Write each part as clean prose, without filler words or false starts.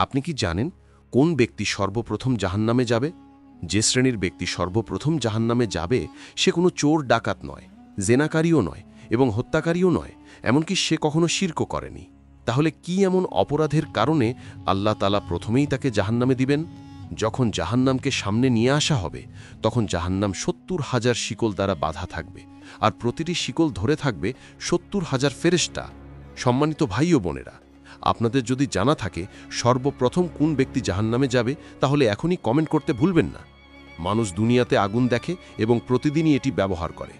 আপনি কি জানেন কোন ব্যক্তি সর্বপ্রথম জাহান্নামে যাবে? যে শ্রেণীর ব্যক্তি সর্বপ্রথম জাহান্নামে যাবে সে কোনো চোর ডাকাত নয়, জেনাকারীও নয় এবং হত্যাকারীও নয়, এমনকি সে কখনো শিরকও করেনি। তাহলে কি এমন অপরাধের কারণে আল্লাহ তাআলা প্রথমেই তাকে জাহান্নামে দিবেন? যখন জাহান্নামকে সামনে নিয়ে আসা হবে তখন জাহান্নাম ৭০,০০০ শিকল দ্বারা বাঁধা থাকবে, আর প্রতিটি শিকল ধরে থাকবে ৭০,০০০ ফেরেশতা। সম্মানিত ভাই ও বোনেরা, আপনাদের যদি জানা থাকে সর্বপ্রথম কোন ব্যক্তি জাহান্নামে যাবে তাহলে এখনই কমেন্ট করতে ভুলবেন না। মানুষ দুনিয়াতে আগুন দেখে এবং প্রতিদিনই এটি ব্যবহার করে।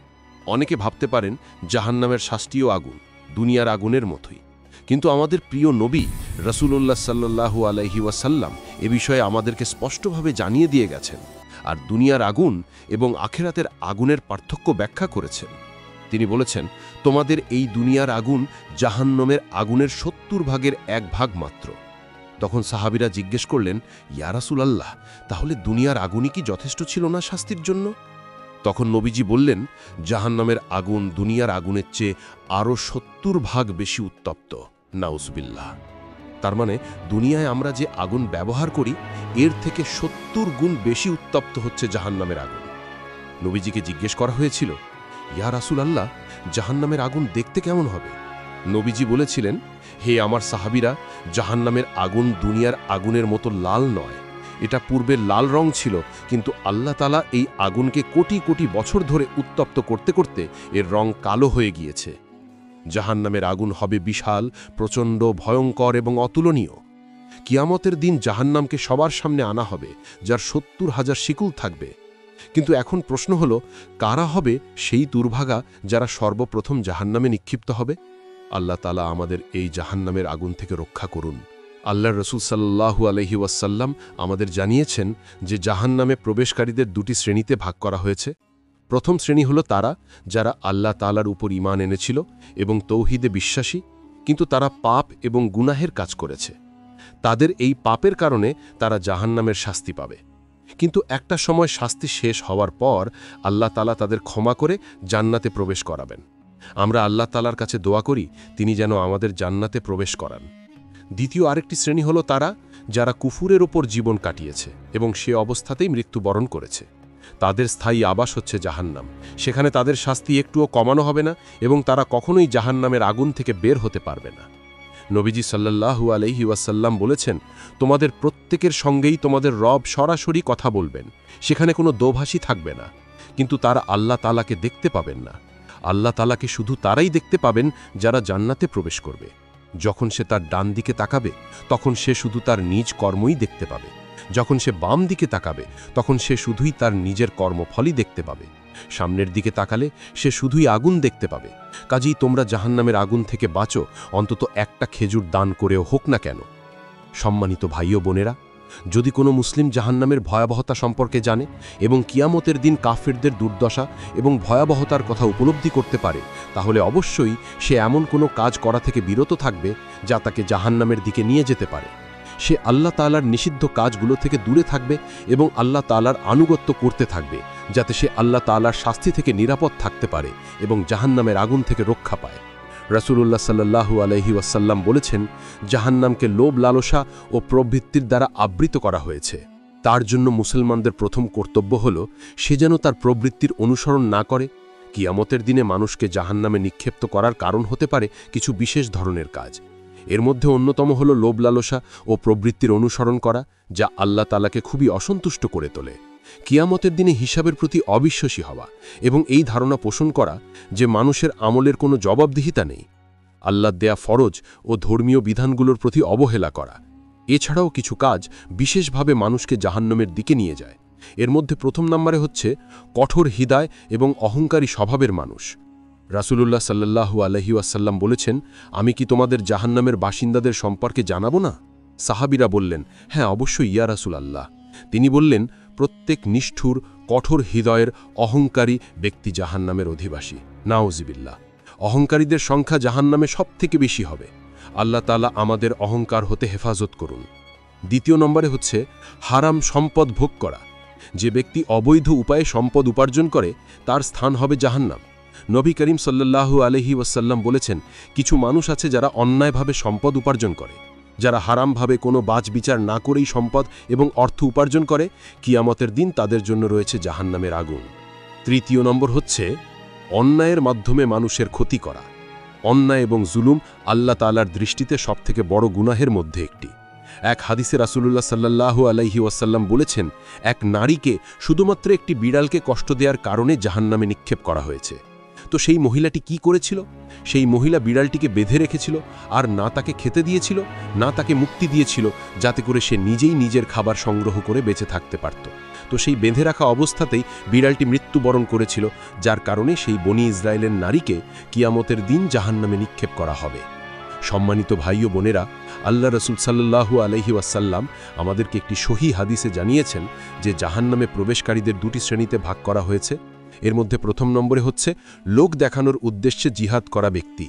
অনেকে ভাবতে পারেন জাহান্নামের শাস্তিও আগুন, দুনিয়ার আগুনের মতোই। কিন্তু আমাদের প্রিয় নবী রাসূলুল্লাহ সাল্লাল্লাহু আলাইহি ওয়াসাল্লাম এ বিষয়ে আমাদেরকে স্পষ্টভাবে জানিয়ে দিয়ে গেছেন, আর দুনিয়ার আগুন এবং আখিরাতের আগুনের পার্থক্য ব্যাখ্যা করেছেন। তিনি বলেছেন, তোমাদের এই দুনিয়ার আগুন জাহান্নামের আগুনের ৭০ ভাগের ১ ভাগ মাত্র। তখন সাহাবীরা জিজ্ঞেস করলেন, ইয়া রাসূলাল্লাহ, তাহলে দুনিয়ার আগুনই কি যথেষ্ট ছিল না শাস্তির জন্য? তখন নবীজি বললেন, জাহান্নামের আগুন দুনিয়ার আগুনের চেয়ে আরও ৭০ ভাগ বেশি উত্তপ্ত। নাউজুবিল্লাহ। তার মানে দুনিয়ায় আমরা যে আগুন ব্যবহার করি এর থেকে ৭০ গুণ বেশি উত্তপ্ত হচ্ছে জাহান্নামের আগুন। নবীজিকে জিজ্ঞেস করা হয়েছিল, ইয়া রাসূলাল্লাহ, জাহান্নামের আগুন দেখতে কেমন হবে? নবীজি বলেছিলেন, হে আমার সাহাবীরা, জাহান্নামের আগুন দুনিয়ার আগুনের মতো লাল নয়। এটা পূর্বে লাল রং ছিল, কিন্তু আল্লাহ তাআলা এই আগুনকে কোটি কোটি বছর ধরে উত্তপ্ত করতে করতে এর রং কালো হয়ে গিয়েছে। জাহান্নামের আগুন হবে বিশাল, প্রচণ্ড, ভয়ঙ্কর এবং অতুলনীয়। কিয়ামতের দিন জাহান্নামকে সবার সামনে আনা হবে, যার ৭০,০০০ শিকল থাকবে। কিন্তু এখন প্রশ্ন হল, কারা হবে সেই দুর্ভাগা যারা সর্বপ্রথম জাহান্নামে নিক্ষিপ্ত হবে? আল্লাহ তাআলা আমাদের এই জাহান্নামের আগুন থেকে রক্ষা করুন। আল্লাহর রাসূল সাল্লাল্লাহু আলাইহি ওয়াসাল্লাম আমাদের জানিয়েছেন যে জাহান্নামে প্রবেশকারীদের দুটি শ্রেণীতে ভাগ করা হয়েছে। প্রথম শ্রেণী হল তারা যারা আল্লাহ তাআলার উপর ঈমান এনেছিল এবং তৌহিদে বিশ্বাসী, কিন্তু তারা পাপ এবং গুনাহের কাজ করেছে। তাদের এই পাপের কারণে তারা জাহান্নামের শাস্তি পাবে। কিন্তু একটা সময় শাস্তি শেষ হওয়ার পর আল্লাহ তাআলা তাদের ক্ষমা করে জান্নাতে প্রবেশ করাবেন। আমরা আল্লাহ তাআলার কাছে দোয়া করি তিনি যেন আমাদের জান্নাতে প্রবেশ করান। দ্বিতীয় আরেকটি শ্রেণী হল তারা যারা কুফুরের ওপর জীবন কাটিয়েছে এবং সে অবস্থাতেই মৃত্যুবরণ করেছে। তাদের স্থায়ী আবাস হচ্ছে জাহান্নাম। সেখানে তাদের শাস্তি একটুও কমানো হবে না এবং তারা কখনোই জাহান্নামের আগুন থেকে বের হতে পারবে না। নবীজি সাল্লাল্লাহু আলাইহি ওয়াসাল্লাম বলেছেন, তোমাদের প্রত্যেকের সঙ্গেই তোমাদের রব সরাসরি কথা বলবেন, সেখানে কোনো দোভাষী থাকবে না। কিন্তু তারা আল্লাহ তাআলাকে দেখতে পাবেন না। আল্লাহ তাআলাকে শুধু তারাই দেখতে পাবেন যারা জান্নাতে প্রবেশ করবে। যখন সে তার ডান দিকে তাকাবে তখন সে শুধু তার নিজ কর্মই দেখতে পাবে। যখন সে বাম দিকে তাকাবে তখন সে শুধুই তার নিজের কর্মফলই দেখতে পাবে। সামনের দিকে তাকালে সে শুধুই আগুন দেখতে পাবে। কাজেই তোমরা জাহান্নামের আগুন থেকে বাঁচো, অন্তত একটা খেজুর দান করেও হোক না কেন। সম্মানিত ভাই ও বোনেরা, যদি কোনো মুসলিম জাহান্নামের ভয়াবহতা সম্পর্কে জানে এবং কিয়ামতের দিন কাফেরদের দুর্দশা এবং ভয়াবহতার কথা উপলব্ধি করতে পারে, তাহলে অবশ্যই সে এমন কোনো কাজ করা থেকে বিরত থাকবে যা তাকে জাহান্নামের দিকে নিয়ে যেতে পারে। সে আল্লাহ তাআলার নিষিদ্ধ কাজগুলো থেকে দূরে থাকবে এবং আল্লাহ তাআলার আনুগত্য করতে থাকবে, যাতে সে আল্লাহ তাআলার শাস্তি থেকে নিরাপদ থাকতে পারে এবং জাহান্নামের আগুন থেকে রক্ষা পায়। রাসূলুল্লাহ সাল্লাল্লাহু আলাইহি ওয়াসাল্লাম বলেছেন, জাহান্নামকে লোভ, লালসা ও প্রবৃত্তির দ্বারা আবৃত করা হয়েছে। তার জন্য মুসলমানদের প্রথম কর্তব্য হল সে যেন তার প্রবৃত্তির অনুসরণ না করে। কিয়ামতের দিনে মানুষকে জাহান্নামে নিক্ষিপ্ত করার কারণ হতে পারে কিছু বিশেষ ধরনের কাজ। এর মধ্যে অন্যতম হল লোভ, লালসা ও প্রবৃত্তির অনুসরণ করা, যা আল্লাহ তাআলাকে খুবই অসন্তুষ্ট করে তোলে। কিয়ামতের দিনে হিসাবের প্রতি অবিশ্বাসী হওয়া এবং এই ধারণা পোষণ করা যে মানুষের আমলের কোনো জবাবদিহিতা নেই। আল্লাহর দেয়া ফরজ ও ধর্মীয় বিধানগুলোর প্রতি অবহেলা করা। এছাড়াও কিছু কাজ বিশেষভাবে মানুষকে জাহান্নামের দিকে নিয়ে যায়। এর মধ্যে প্রথম নম্বরে হচ্ছে কঠোর হৃদয় এবং অহংকারী স্বভাবের মানুষ। রাসূলুল্লাহ সাল্লাল্লাহু আলাইহি ওয়াসাল্লাম বলেছেন, আমি কি তোমাদের জাহান্নামের বাসিন্দাদের সম্পর্কে জানাবো না? সাহাবীরা বললেন, হ্যাঁ অবশ্যই ইয়া রাসূলাল্লাহ। তিনি বললেন, প্রত্যেক নিষ্ঠুর, কঠোর হৃদয়ের, অহংকারী ব্যক্তি জাহান্নামের অধিবাসী। নাউযুবিল্লাহ। অহংকারীদের সংখ্যা জাহান্নামে সবথেকে বেশি হবে। আল্লাহ তাআলা আমাদের অহংকার হতে হেফাজত করুন। দ্বিতীয় নম্বরে হচ্ছে হারাম সম্পদ ভোগ করা। যে ব্যক্তি অবৈধ উপায়ে সম্পদ উপার্জন করে তার স্থান হবে জাহান্নাম। নবী করিম সাল্লাল্লাহু আলাইহি ওয়াসাল্লাম বলেছেন, কিছু মানুষ আছে যারা অন্যায়ভাবে সম্পদ উপার্জন করে। যারা হারামভাবে কোনো বাছবিচার না করেই সম্পদ এবং অর্থ উপার্জন করে, কিয়ামতের দিন তাদের জন্য রয়েছে জাহান্নামের আগুন। তৃতীয় নম্বর হচ্ছে অন্যায়ের মাধ্যমে মানুষের ক্ষতি করা। অন্যায় এবং জুলুম আল্লাহ তাআলার দৃষ্টিতে সবথেকে বড় গুনাহের মধ্যে একটি। এক হাদিসে রাসূলুল্লাহ সাল্লাল্লাহু আলাইহি ওয়াসাল্লাম বলেছেন, এক নারীকে শুধুমাত্র একটি বিড়ালকে কষ্ট দেওয়ার কারণে জাহান্নামে নিক্ষেপ করা হয়েছে। তো সেই মহিলাটি কি করেছিল? সেই মহিলা বিড়ালটিকে বেঁধে রেখেছিল, আর না তাকে খেতে দিয়েছিল, না তাকে মুক্তি দিয়েছিল, যাতে করে সে নিজেই নিজের খাবার সংগ্রহ করে বেঁচে থাকতে পারত। তো সেই বেঁধে রাখা অবস্থাতেই বিড়ালটি মৃত্যুবরণ করেছিল, যার কারণে সেই বনি ইসরায়েলের নারীকে কিয়ামতের দিন জাহান্নামে নিক্ষেপ করা হবে। সম্মানিত ভাই ও বোনেরা, আল্লাহ রসুল সাল্লাল্লাহু আলাইহি ওয়াসাল্লাম আমাদেরকে একটি সহিহ হাদিসে জানিয়েছেন যে জাহান্নামে প্রবেশকারীদের দুটি শ্রেণীতে ভাগ করা হয়েছে। এর মধ্যে প্রথম নম্বরে হচ্ছে লোক দেখানোর উদ্দেশ্যে জিহাদ করা ব্যক্তি।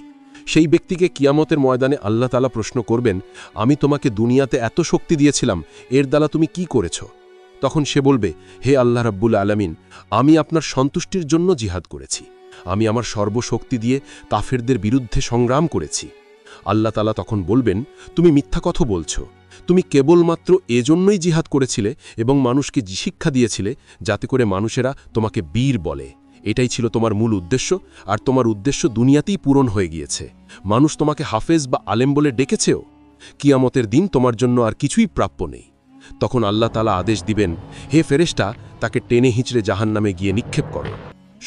সেই ব্যক্তিকে কিয়ামতের ময়দানে আল্লাহ তাআলা প্রশ্ন করবেন, আমি তোমাকে দুনিয়াতে এত শক্তি দিয়েছিলাম, এর দ্বারা তুমি কি করেছ? তখন সে বলবে, হে আল্লাহ রাব্বুল আলামিন, আমি আপনার সন্তুষ্টির জন্য জিহাদ করেছি। আমি আমার সর্বশক্তি দিয়ে কাফেরদের বিরুদ্ধে সংগ্রাম করেছি। আল্লাহ তাআলা তখন বলবেন, তুমি মিথ্যা কথা বলছো। তুমি কেবলমাত্র এজন্যই জিহাদ করেছিলে এবং মানুষকে শিক্ষা দিয়েছিলে, যাতে করে মানুষেরা তোমাকে বীর বলে। এটাই ছিল তোমার মূল উদ্দেশ্য, আর তোমার উদ্দেশ্য দুনিয়াতেই পূরণ হয়ে গিয়েছে। মানুষ তোমাকে হাফেজ বা আলেম বলে ডেকেছেও। কিয়ামতের দিন তোমার জন্য আর কিছুই প্রাপ্য নেই। তখন আল্লাহ তাআলা আদেশ দিবেন, হে ফেরেশতা, তাকে টেনে হিঁচড়ে জাহান্নামে গিয়ে নিক্ষেপ করো।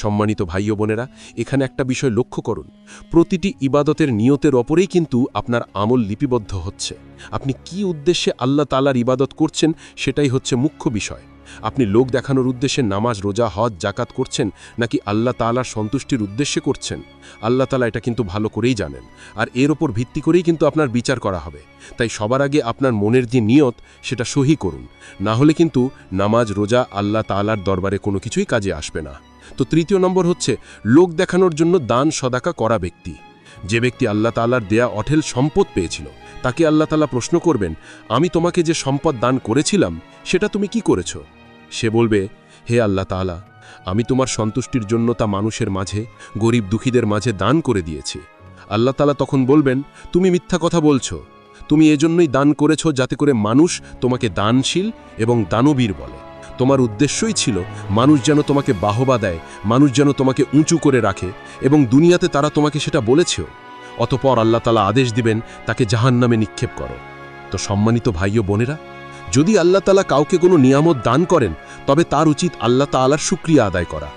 সম্মানিত ভাই ও বোনেরা, এখানে একটা বিষয় লক্ষ্য করুন, প্রতিটি ইবাদতের নিয়তের ওপরেই কিন্তু আপনার আমল লিপিবদ্ধ হচ্ছে। আপনি কি উদ্দেশ্যে আল্লাহ তাআলার ইবাদত করছেন, সেটাই হচ্ছে মুখ্য বিষয়। আপনি লোক দেখানোর উদ্দেশ্যে নামাজ, রোজা, হজ, জাকাত করছেন, নাকি আল্লাহ তাআলার সন্তুষ্টির উদ্দেশ্যে করছেন? আল্লাহ তাআলা এটা কিন্তু ভালো করেই জানেন, আর এর ওপর ভিত্তি করেই কিন্তু আপনার বিচার করা হবে। তাই সবার আগে আপনার মনের যে নিয়ত, সেটা সহি করুন, না হলে কিন্তু নামাজ, রোজা আল্লাহ তাআলার দরবারে কোনো কিছুই কাজে আসবে না। তো তৃতীয় নম্বর হচ্ছে লোক দেখানোর জন্য দান সদাকা করা ব্যক্তি। যে ব্যক্তি আল্লাহ তাআলার দেয়া অঢেল সম্পদ পেয়েছিল, তাকে আল্লাহ তাআলা প্রশ্ন করবেন, আমি তোমাকে যে সম্পদ দান করেছিলাম, সেটা তুমি কি করেছ? সে বলবে, হে আল্লাহ তাআলা, আমি তোমার সন্তুষ্টির জন্য তা মানুষের মাঝে, গরিব দুঃখীদের মাঝে দান করে দিয়েছি। আল্লাহ তাআলা তখন বলবেন, তুমি মিথ্যা কথা বলছো। তুমি এজন্যই দান করেছ যাতে করে মানুষ তোমাকে দানশীল এবং দানবীর বলে। তোমার উদ্দেশ্যই ছিল মানুষ যেন তোমাকে বাহবা দেয়, মানুষ যেন তোমাকে উঁচু করে রাখে, এবং দুনিয়াতে তারা তোমাকে সেটা বলেছেও। অতঃপর আল্লাহ তাআলা আদেশ দিবেন, তাকে জাহান্নামে নিক্ষেপ করো। তো সম্মানিত ভাই ও বোনেরা, যদি আল্লাহ তাআলা কাউকে কোনো নিয়ামত দান করেন, তবে তার উচিত আল্লাহ তাআলার শুকরিয়া আদায় করা।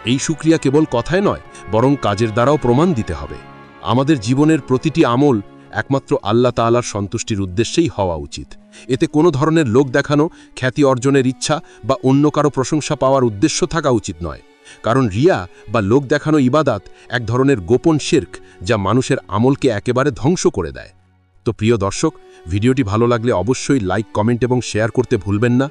এই শুকরিয়া কেবল কথায় নয়, বরং কাজের দ্বারাও প্রমাণ দিতে হবে। আমাদের জীবনের প্রতিটি আমল একমাত্র আল্লাহ তাআলার সন্তুষ্টির উদ্দেশ্যেই হওয়া উচিত। এতে কোনো ধরনের লোক দেখানো, খ্যাতি অর্জনের ইচ্ছা বা অন্য কারো প্রশংসা পাওয়ার উদ্দেশ্য থাকা উচিত নয়। কারণ রিয়া বা লোক দেখানো ইবাদাত এক ধরনের গোপন শিরক, যা মানুষের আমলকে একেবারে ধ্বংস করে দেয়। তো প্রিয় দর্শক, ভিডিওটি ভালো লাগলে অবশ্যই লাইক, কমেন্ট এবং শেয়ার করতে ভুলবেন না।